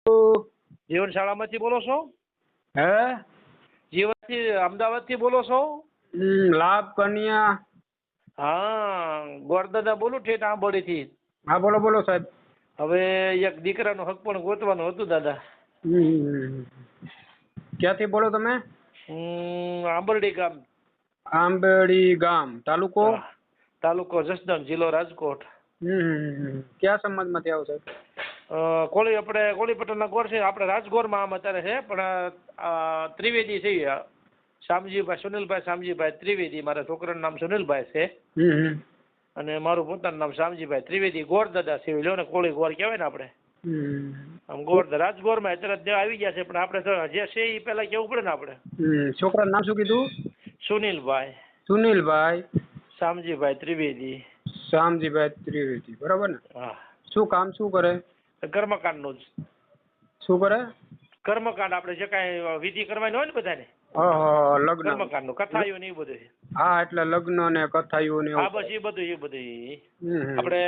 જીવન શાળામાંથી બોલો છો? હે? જીવનથી અમદાવાદથી બોલો છો? લાભ કન્યા. હા, ગોરદાદા બોલું ઠેઠ આંબોડીથી. હા, બોલો બોલો સાહેબ. હવે એક દીકરાનો હક પણ ગોતવાનું હતું દાદા. ક્યાંથી બોલો તમે? આંબરડી ગામ. આંબેડી ગામ, તાલુકો? હા, તાલુકો જસદણ, જિલ્લો રાજકોટ. કયા સમાજમાંથી આવો સાહેબ? કોળી પટેલના ગોળ છે. આપણે રાજગોરમાં આમ અત્યારે છે, પણ ત્રિવેદી છે. શામજીભાઈ, સુનિલભાઈ શામજીભાઈ ત્રિવેદી. મારા છોકરાનું નામ સુનિલભાઈ છે અને મારું પોતાનું નામ શામજીભાઈ ત્રિવેદી. ગોરદાદા છે, લો ને કોળી ગોળ કહેવાય ને આપણે. આમ ગોળ રાજગોરમાં અત્યારે આવી ગયા છે, પણ આપણે જે છે એ પેલા કેવું પડે ને આપણે. છોકરાનું નામ શું કીધું? સુનિલભાઈ. સુનિલભાઈ શામજીભાઈ ત્રિવેદી. શામજીભાઈ ત્રિવેદી, બરાબર ને? હા. શું કામ શું કરે? કર્મકાંડનું જ. શું કરે? કર્મકાંડ આપણે જે કાંઈ વિધિ કરવાની હોય ને બધાને. લગ્ન. કર્મકાંડનું, કથાયું ને એ બધું. હા, એટલે લગ્ન ને કથાયું ને. હા, બસ એ બધું. આપણે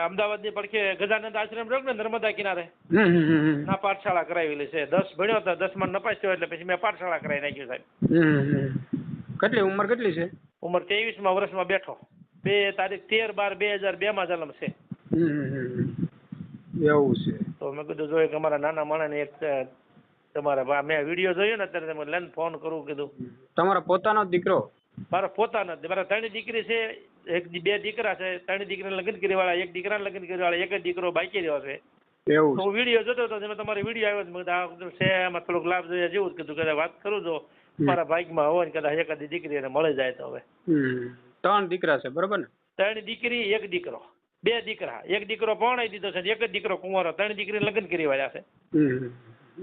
અમદાવાદની પડખે ગજાનંદ આશ્રમ રહ્યો ને નર્મદા કિનારે, ના પાઠશાળા કરાવેલી છે. 10 ભણ્યો હતો, 10માં નપાસ થયો એટલે પછી મેં પાઠશાળા કરાવી નાખ્યું સાહેબ. કેટલી ઉંમર કેટલી છે? ઉંમર 23મા વર્ષમાં બેઠો. તારીખ 13/12/2002 જન્મ છે. એવું છે. તો મેં કીધું જો એક અમારા નાના માણસને એક તમારા મેં વિડીયો જોયો ને અત્યારે તમે લઈને ફોન કરું કીધું. તમારો પોતાનો દીકરો? મારા પોતાના જ. મારા 3 દીકરી છે, 2 દીકરા છે. 3 દીકરાને લગ્ન કરી વાળા, 1 દીકરાને લગ્ન કરી વાળા, 1 જ દીકરો બાકી રહ્યો છે. એવું હું વિડીયો જોતો હતો, જેમાં તમારો વિડીયો આવ્યો છે, એમાં થોડુંક લાભ જોઈએ જેવું જ કીધું કે વાત કરું જો મારા ભાગમાં હોય ને કદાચ એકાદી દીકરી એને મળી જાય તો. હવે 3 દીકરા છે, બરોબર ને? 3 દીકરી, 1 દીકરો. 2 દીકરા, 1 દીકરો પરણાવી દીધો છે, 1 જ દીકરો કુંવારો. 3 દીકરીને લગ્ન કરી વાળ્યા છે.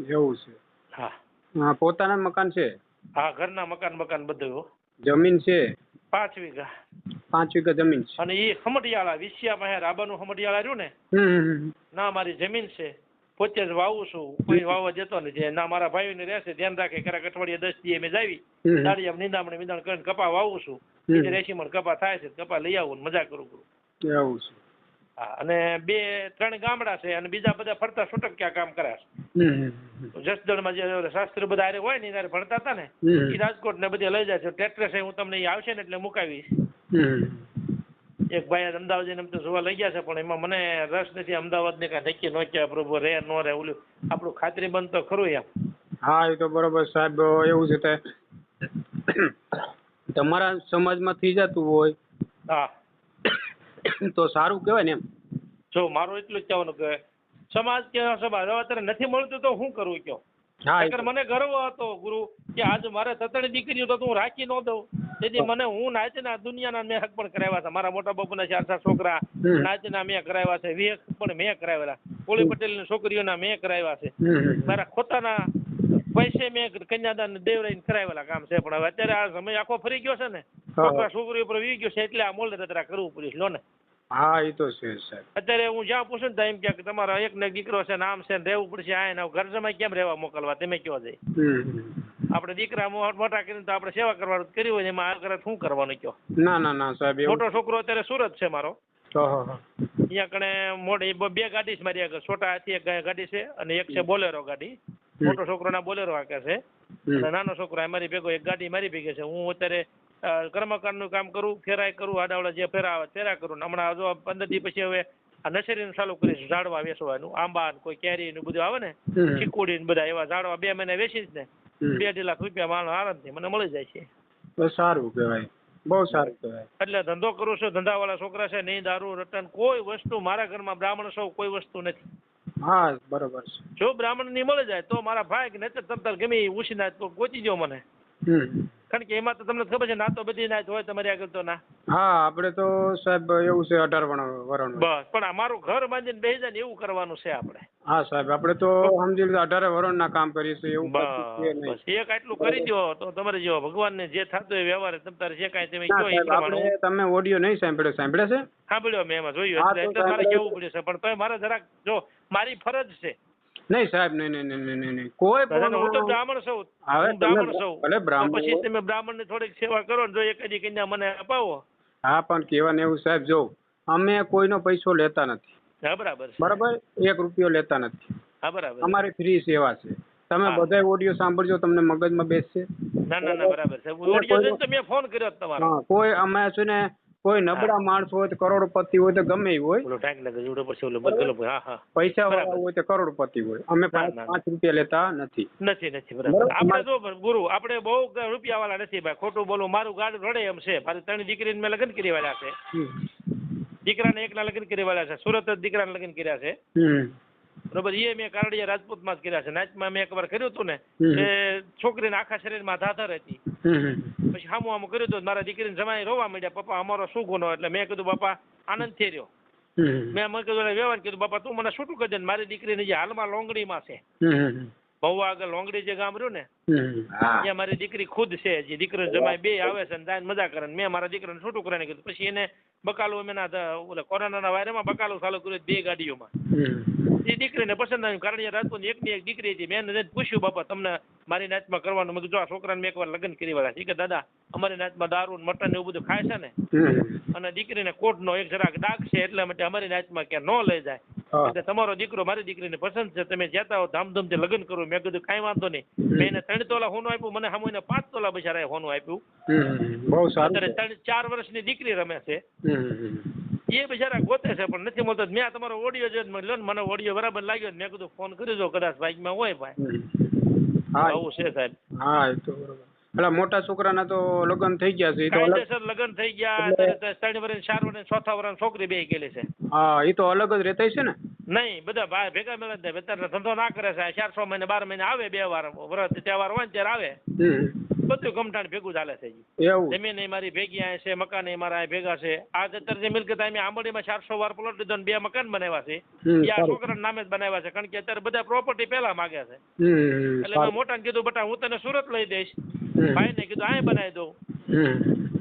એવું છે. હા, પોતાના મકાન છે? હા, ઘરના મકાન બધું. જમીન છે? 5 વીઘા. 5 વીઘા જમીન છે. અને એ હમટિયાળા વિસિયા પાસે રાબાનું હમટિયાળા રહ્યું ને, ના મારી જમીન છે. પોતે જ વાવું છું, કોઈ વાવવા દેતો નથી. ના મારા ભાઈઓને રહેશે, ધ્યાન રાખે. ક્યારેક અઠવાડિયે 10 દી મેં જાવી દાડિયા નિંદામણ વિંદામણ કરીને કપા વાવું છું. 80 મણ કપા થાય છે, કપા લઈ આવું, મજા કરું. એવું છે. હા, અને 2-3 ગામડા છે અને બીજા બધા ફરતા છૂટક્યા કામ કર્યા છે. જસદણમાં જે શાસ્ત્રી બધા આરે હોય ને ત્યારે ભણતા હતા ને, એ રાજકોટ ને બધે લઈ જાય છે. ટ્રેક્ટર છે, હું તમને આવશે ને એટલે મુકાવીશ. એક ભાઈ અમદાવાદ જઈને તો જોવા લઈ ગયા છે, પણ એમાં મને રસ નથી. અમદાવાદ ને કાંઈ નક્કી ન કહેવાય પ્રભુ, રે ન રે, ઓલું આપણું ખાતરી બંધ તો ખરું એમ. હા, એ તો બરોબર સાહેબ. એવું છે તમારા સમાજમાં થઈ જતું હોય હા તો સારું કહેવાય ને એમ. જો મારું એટલું જ કહેવાનું કે સમાજ કે સભા અત્યારે નથી મળતું તો શું કરવું કયો? મને ગર્વ હતો ગુરુ કે આજ મારે 3 દીકરીઓ તો હું રાખી ન દઉં. તેથી મને હું નાચના દુનિયાના મેં હક પણ કરાવ્યા હતા. મારા મોટા બાપુના 4 છોકરા નાચના મેં કરાવ્યા છે. વિહક પણ મેં કરાવેલા. કોળી પટેલની છોકરીઓના મેં કરાવ્યા છે. મારા ખોટાના પૈસે મેં કન્યાદાન દેવરાઈને કરાવેલા કામ છે. પણ હવે અત્યારે આ સમય આખો ફરી ગયો છે ને, છોકરા છોકરીઓ પર વી ગયો છે, એટલે આ મોલ તતરા કરવું પડ્યું લો ને. હા, એ તો છે સાહેબ. અત્યારે હું જ્યાં પૂછું ને એમ કે તમારા એક ને દીકરો છે, નામ છે, રહેવું પડશે. આ ઘર જમાઈ કેમ રહેવા મોકલવા? તમે કયો જાય. આપણે દીકરા મોટા કરીને તો આપણે સેવા કરવાનું કર્યું હોય, એમાં આ કરે શું કરવાનું કયો? ના સાહેબ. મોટો છોકરો અત્યારે સુરત છે મારો. અહીંયા કણે મોટી 2 ગાડી છે મારી આગળ. છોટા હાથી એક ગાડી છે અને એક છે બોલેરો ગાડી. મોટો છોકરો ના બોલેરો હાકે છે અને નાનો છોકરો મારી ભેગો એક ગાડી મારી ભેગી છે. હું અત્યારે કર્મકાંડનું કામ કરું, ફેરાય કરું, આડાવડા જે ફેરા આવે ફેરા કરું. હમણાં જો 15 દી પછી હવે આ નર્સરીનું ચાલુ કરીશ, ઝાડવા વેચવાનું. આંબા કોઈ કેરી ને બધું આવે ને, ચીકુડી ને બધા એવા ઝાડવા 2 મહિના વેચીશ ને 2-2.5 લાખ રૂપિયા માણસ આરામથી મને મળી જાય છે. તો સારું કહેવાય, બહુ સારું કહેવાય. એટલે ધંધો કરું છું. ધંધાવાળા છોકરા છે, નહીં દારૂ રટન કોઈ વસ્તુ. મારા ઘરમાં બ્રાહ્મણ સૌ કોઈ વસ્તુ નથી. હા, બરોબર છે. જો બ્રાહ્મણ ની મળી જાય તો મારા ભાઈ ને તમ ગમે ઉછીના તો ગોતી દો મને. કારણ કે એમાં તો તમને ખબર છે, ના તો બધી નાત હોય તમારી આગળ તો ના. હા, આપણે તો સાહેબ એવું છે 18 વર્ષ. બસ, પણ અમારું ઘર બાંધીને બેસી જાય ને એવું કરવાનું છે આપણે. હા સાહેબ, આપણે તો સમજી લો 18 વર્ષના કામ કરીશું એવું. બસ એક આટલું કરી દો તો તમારે જો ભગવાનને જે થતું હોય વ્યવહાર તમારે જે કાંઈ તમે કહો એ પ્રમાણે. તમે ઓડિયો નહીં સાંભળ્યો છે? સાંભળ્યો મેં એમાં જોયું એટલે મારે કેવું પડ્યું છે, પણ મારે જરાક જો મારી ફરજ છે. નહીં સાહેબ, નહીં કોઈ હું તો બ્રાહ્મણ છું. હું બ્રાહ્મણ છું. પછી તમે બ્રાહ્મણ ની થોડીક સેવા કરો ને, જો એકાદી કન્યા મને અપાવો. હા, પણ કહેવાને એવું સાહેબ, જો અમે કોઈનો પૈસો લેતા નથી. હા, બરાબર. 1 રૂપિયો લેતા નથી. હા બરાબર. અમારી ફ્રી સેવા છે. તમે બધા ઓડિયો સાંભળજો, તમને મગજમાં બેસશે. ના બરાબર છે. ઓડિયો જોઈને તો મેં ફોન કર્યો તમારો. હા, કોઈ અમે છે ને કોઈ નબળા માણસ હોય તો કરોડપતિ હોય તો ગમે એ હોય, ઓલો ટાઈમ લાગે જોડે પછી ઓલો બગલો. હા હા, પૈસા વાળા હોય તો કરોડપતિ હોય. અમે 5 રૂપિયા લેતા નથી. બરાબર. આપણે જો ગુરુ, આપણે બહુ રૂપિયા વાળા નથી ભાઈ, ખોટું બોલું. મારું ગાડ રડે એમ છે. મારી 3 દીકરીને મેં લગ્ન કરી વાળા છે. દીકરાને એકના લગ્ન કરી વાળા છે. સુરત જ દીકરાને લગ્ન કર્યા છે. બરોબર. એ મેં કારડિયા રાજપૂતમાં જ કર્યા છે. નાચમાં મેં એકવાર કર્યું હતું ને, એ છોકરીને આખા શરીરમાં ધાધર હતી. પછી હામું કર્યું હતું. મારા દીકરીને જમાઈ રોવા માંડ્યા, પપ્પા અમારો શું ગુનો? એટલે મેં કીધું બાપા આનંદ થઈ રહ્યો. મેં કીધું વ્યવહાર કીધું, બાપા તું મને છૂટું કરી દે. મારી દીકરીને જે હાલમાં લોંગડીમાં છે, બહુ આગળ લોંગડી જે ગામ રહ્યું ને, ત્યાં મારી દીકરી ખુદ છે. જે દીકરો જમાઈ બે આવે છે ને મજા કરે. મેં મારા દીકરાને છૂટું કરીને કીધું. પછી એને બકાલું ઓલા કોરોનાના વાયરામાં બકાલું ચાલુ કર્યું 2 ગાડીઓમાં. એ દીકરીને પસંદ આવ્યું. કારણિયા રાજપૂત એકની એક દીકરી હતી. મેં એને પૂછ્યું, બાપા તમને મારી નાચમાં કરવાનું? મેં કીધું જો આ છોકરાને મેં એકવાર લગ્ન કરી વાળા છે કે દાદા અમારી નાચમાં દારૂ મટન એવું બધું ખાય છે ને, અને દીકરીને કોટનો એક જરાક ડાઘ છે, એટલા માટે અમારી નાચમાં ક્યાં ન લઈ જાય. એટલે તમારો દીકરો મારી દીકરીને પસંદ છે, તમે જતા હો ધામધૂમથી લગ્ન કરો. મેં કીધું કાંઈ વાંધો નહીં. મેં એને 3 તોલા હોનું આપ્યું. મને સામુને 5 તોલા બિચારાએ હોનું આપ્યું. અત્યારે 4 વર્ષની દીકરી રમે છે. એ બિચારા ગોતે છે પણ નથી મળતો. મેં તમારો ઓડિયો જોઈને મને ઓડિયો બરાબર લાગ્યો. મેં કીધું ફોન કરી દો, કદાચ બાઇકમાં હોય ભાઈ. આવું છે સાહેબ. હા, એ તો બરોબર. એટલે મોટા છોકરાના તો લગ્ન થઈ ગયા છે. કાયદેસર લગ્ન થઈ ગયા. 3 વર્ષ 4 વર્ષ 4થા વર્ષ છોકરી બે ગયેલી છે. હા, એ તો અલગ જ રહેતા છે ને? નહીં, બધા ભાઈ ભેગા મળે જ નહીં. અત્યારે ધંધો ના કરે છે. 400 મહિને 12 મહિને આવે, 2 વાર વ્રત તહેવાર હોય ને ત્યારે આવે. બધું ગમઠાણ ભેગું ચાલે છે. જમીન મારી ભેગી આ છે, મકાન મારા ભેગા છે. આ અત્યારે જે મિલકત આંબોડીમાં 400 વાર પ્લોટ લીધો ને 2 મકાન બનાવ્યા છે. એ આ છોકરાના નામે જ બનાવ્યા છે. કારણ કે અત્યારે બધા પ્રોપર્ટી પેલા માંગે છે. એટલે મેં મોટાને કીધું બટા હું તને સુરત લઈ દઈશ. ભાઈ ને કીધું અહીં બનાવી દઉં.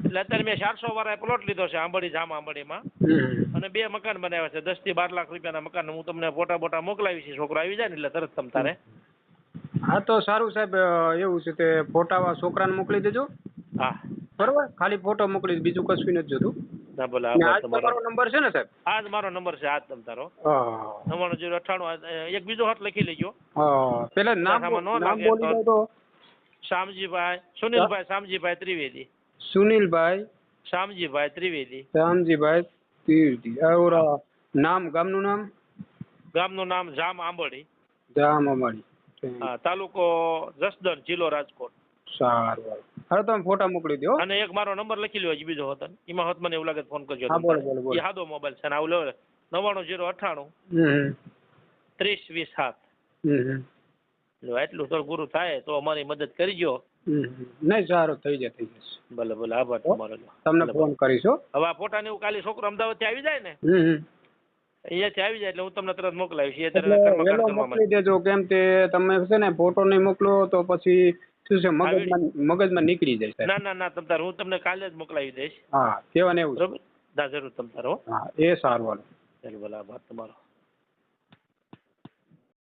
એટલે અત્યારે મેં 400 વાર પ્લોટ લીધો છે આંબોડી, જામ આંબોડીમાં, અને 2 મકાન બનાવ્યા છે. 10 થી 12 લાખ રૂપિયાના મકાન. હું તમને ફોટા મોકલાવી છે. છોકરો આવી જાય ને એટલે તરત તમ તારે. હા તો સારું સાહેબ, એવું છે તે ફોટા છોકરાને મોકલી દેજો. હા બરોબર, ખાલી ફોટો મોકલી દે, બીજું કશું નથી જોતું. ના બોલે. આ તમારો નંબર છે ને સાહેબ? આ જ મારો નંબર છે. આ જ તમ તારો 9998. એક બીજો હાથ લખી લેજો. પેલા નામ બોલી દો તો. શામજીભાઈ, સુનિલભાઈ શામજીભાઈ ત્રિવેદી. સુનિલભાઈ શામજીભાઈ ત્રિવેદી. શામજીભાઈ ત્રિવેદી. નામ, ગામનું નામ? ગામનું નામ જામ આંબોડી. જામ આંબોડી. હા, તાલુકો જસદણ, જિલ્લો રાજકોટ. સારું, હવે તમે ફોટા મોકલી દો. અને એક મારો નંબર લખી લ્યો બીજો હોત, એમાં હોત મને એવું લાગે ફોન કરજો. હા બોલો બોલો. એ સાદો મોબાઈલ છે ને, આવું લો 99098 30 20 7. એટલું તો ગુરુ થાય તો અમારી મદદ કરજો. નહીં, સારું થઈ જશે. ભલે ભલે, આભાર તમારો. તમને ફોન કરીશું. હવે આ ફોટા ને એવું કાલે છોકરો અમદાવાદ થી આવી જાય ને, અહીંયાથી આવી જાય એટલે હું તમને તરત મોકલાવીશ. મોકલી દેજો, કેમ કે તમે છે ને ફોટો નહીં મોકલો તો પછી શું છે મગજમાં નીકળી જાય. ના તમતાર હું તમને કાલે જ મોકલાવી દઈશ. હા, કેવા ને એવું. બરોબર, જરૂર તમતારો. હા, એ સારું. ભલે ભલે, આભાર તમારો.